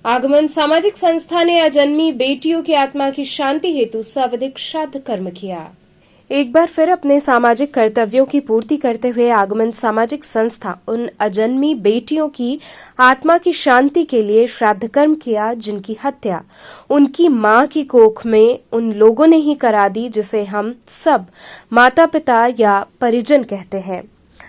आगमन सामाजिक संस्था ने अजन्मी बेटियों की आत्मा की शांति हेतु सावधिक श्राद्ध कर्म किया। एक बार फिर अपने सामाजिक कर्तव्यों की पूर्ति करते हुए आगमन सामाजिक संस्था उन अजन्मी बेटियों की आत्मा की शांति के लिए श्राद्ध कर्म किया जिनकी हत्या उनकी मां की कोख में उन लोगों ने ही करा दी जिसे हम सब माता पिता या परिजन कहते हैं।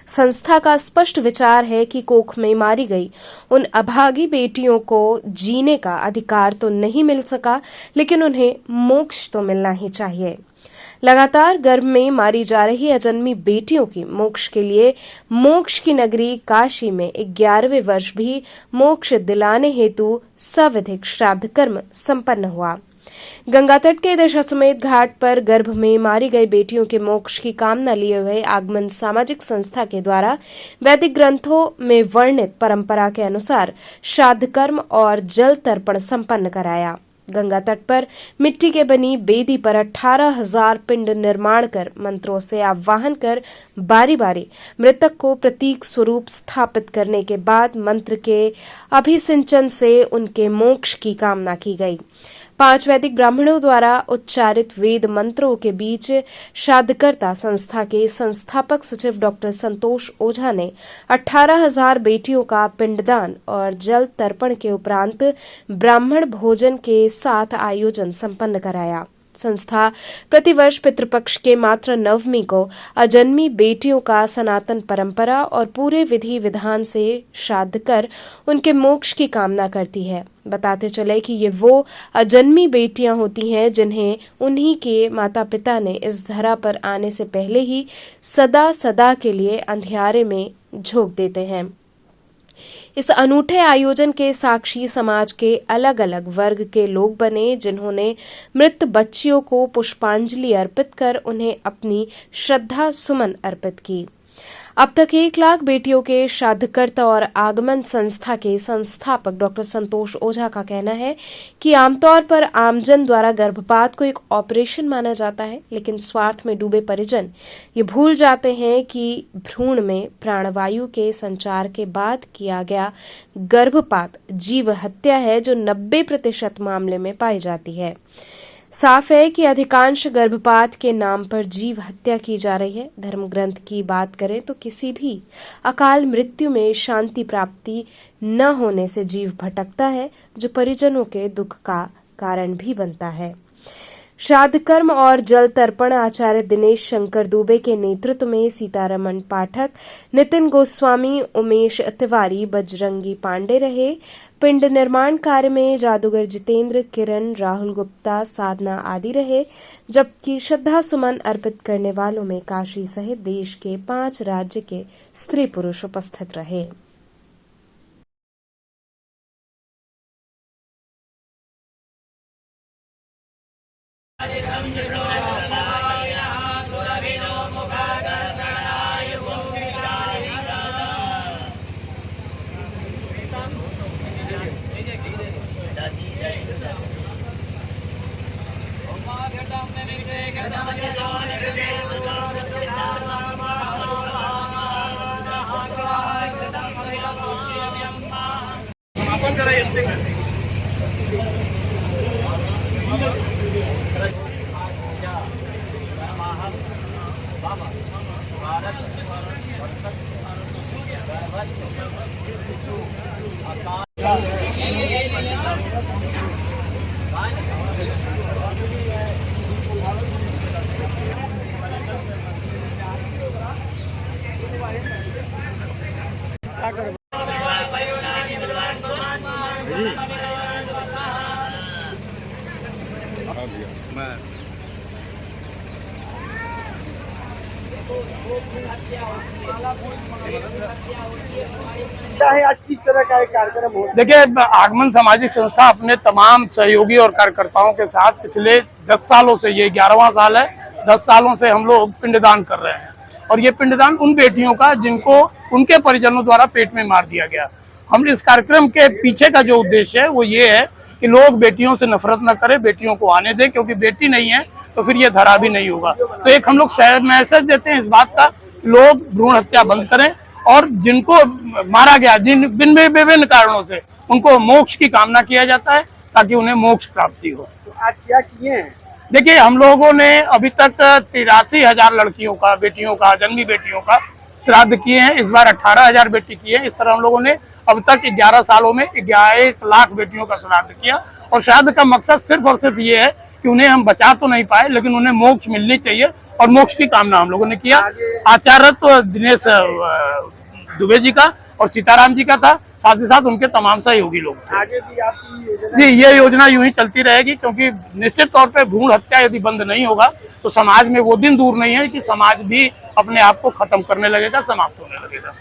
संस्था का स्पष्ट विचार है कि कोख में मारी गई उन अभागी बेटियों को जीने का अधिकार तो नहीं मिल सका, लेकिन उन्हें मोक्ष तो मिलना ही चाहिए। लगातार गर्भ में मारी जा रही अजन्मी बेटियों की मोक्ष के लिए मोक्ष की नगरी काशी में 11वें वर्ष भी मोक्ष दिलाने हेतु सविधिक श्राद्ध कर्म संपन्न हुआ। गंगा तट के दशाश्वमेध घाट पर गर्भ में मारी गई बेटियों के मोक्ष की कामना लिए हुए आगमन सामाजिक संस्था के द्वारा वैदिक ग्रंथों में वर्णित परंपरा के अनुसार श्राद्ध कर्म और जल तर्पण संपन्न कराया। गंगा तट पर मिट्टी के बनी बेदी पर 18,000 पिंड निर्माण कर मंत्रों से आवाहन कर बारी बारी मृतक को प्रतीक स्वरूप स्थापित करने के बाद मंत्र के अभिसिंचन से उनके मोक्ष की कामना की गई। 5 वैदिक ब्राह्मणों द्वारा उच्चारित वेद मंत्रों के बीच श्राद्धकर्ता संस्था के संस्थापक सचिव डॉक्टर संतोष ओझा ने 18,000 बेटियों का पिंडदान और जल तर्पण के उपरांत ब्राह्मण भोजन के साथ आयोजन संपन्न कराया। संस्था प्रतिवर्ष पितृपक्ष के मात्र नवमी को अजन्मी बेटियों का सनातन परंपरा और पूरे विधि विधान से श्राद्ध कर उनके मोक्ष की कामना करती है। बताते चले कि ये वो अजन्मी बेटियां होती हैं जिन्हें उन्हीं के माता पिता ने इस धरा पर आने से पहले ही सदा सदा के लिए अंधियारे में झोंक देते हैं। इस अनूठे आयोजन के साक्षी समाज के अलग अलग वर्ग के लोग बने, जिन्होंने मृत बच्चियों को पुष्पांजलि अर्पित कर उन्हें अपनी श्रद्धा सुमन अर्पित की। अब तक 1 लाख बेटियों के श्राद्धकर्ता और आगमन संस्था के संस्थापक डॉक्टर संतोष ओझा का कहना है कि आमतौर पर आमजन द्वारा गर्भपात को एक ऑपरेशन माना जाता है, लेकिन स्वार्थ में डूबे परिजन ये भूल जाते हैं कि भ्रूण में प्राणवायु के संचार के बाद किया गया गर्भपात जीव हत्या है, जो 90% मामले में पाई जाती है। साफ है कि अधिकांश गर्भपात के नाम पर जीव हत्या की जा रही है। धर्म ग्रंथ की बात करें तो किसी भी अकाल मृत्यु में शांति प्राप्ति न होने से जीव भटकता है, जो परिजनों के दुख का कारण भी बनता है। श्राद्ध कर्म और जल तर्पण आचार्य दिनेश शंकर दुबे के नेतृत्व में सीतारमण पाठक, नितिन गोस्वामी, उमेश तिवारी, बजरंगी पांडे रहे। पिंड निर्माण कार्य में जादूगर जितेंद्र, किरण, राहुल गुप्ता, साधना आदि रहे, जबकि श्रद्धा सुमन अर्पित करने वालों में काशी सहित देश के 5 राज्य के स्त्री पुरुष उपस्थित रहे। आज किस तरह का एक कार्यक्रम हो? देखिए, आगमन सामाजिक संस्था अपने तमाम सहयोगी और कार्यकर्ताओं के साथ पिछले 10 सालों से, ये 11वां साल है, 10 सालों से हम लोग पिंडदान कर रहे हैं। और ये पिंडदान उन बेटियों का जिनको उनके परिजनों द्वारा पेट में मार दिया गया। हम इस कार्यक्रम के पीछे का जो उद्देश्य है वो ये है कि लोग बेटियों से नफरत न करें, बेटियों को आने दें, क्योंकि बेटी नहीं है तो फिर ये धरा भी नहीं होगा। तो एक हम लोग मैसेज देते हैं इस बात का, लोग भ्रूण हत्या बंद करें और जिनको मारा गया, जिन विभिन्न कारणों से, उनको मोक्ष की कामना किया जाता है ताकि उन्हें मोक्ष प्राप्ति हो। तो आज क्या किए हैं? देखिए, हम लोगों ने अभी तक 83,000 लड़कियों का, बेटियों का, जन्मी बेटियों का श्राद्ध किए हैं। इस बार 18,000 बेटी किए हैं। इस तरह हम लोगों ने अब तक 11 सालों में 1 लाख बेटियों का श्राद्ध किया। और श्राद्ध का मकसद सिर्फ और सिर्फ ये है कि उन्हें हम बचा तो नहीं पाए, लेकिन उन्हें मोक्ष मिलनी चाहिए और मोक्ष की कामना हम लोगों ने किया। आचार्य तो दिनेश दुबे जी का और सीताराम जी का था, साथ ही साथ उनके तमाम सहयोगी लोग थे। आगे भी आपकी योजना जी, ये योजना यूं ही चलती रहेगी, क्योंकि निश्चित तौर पे भ्रूण हत्या यदि बंद नहीं होगा तो समाज में वो दिन दूर नहीं है कि समाज भी अपने आप को खत्म करने लगेगा, समाप्त होने लगेगा।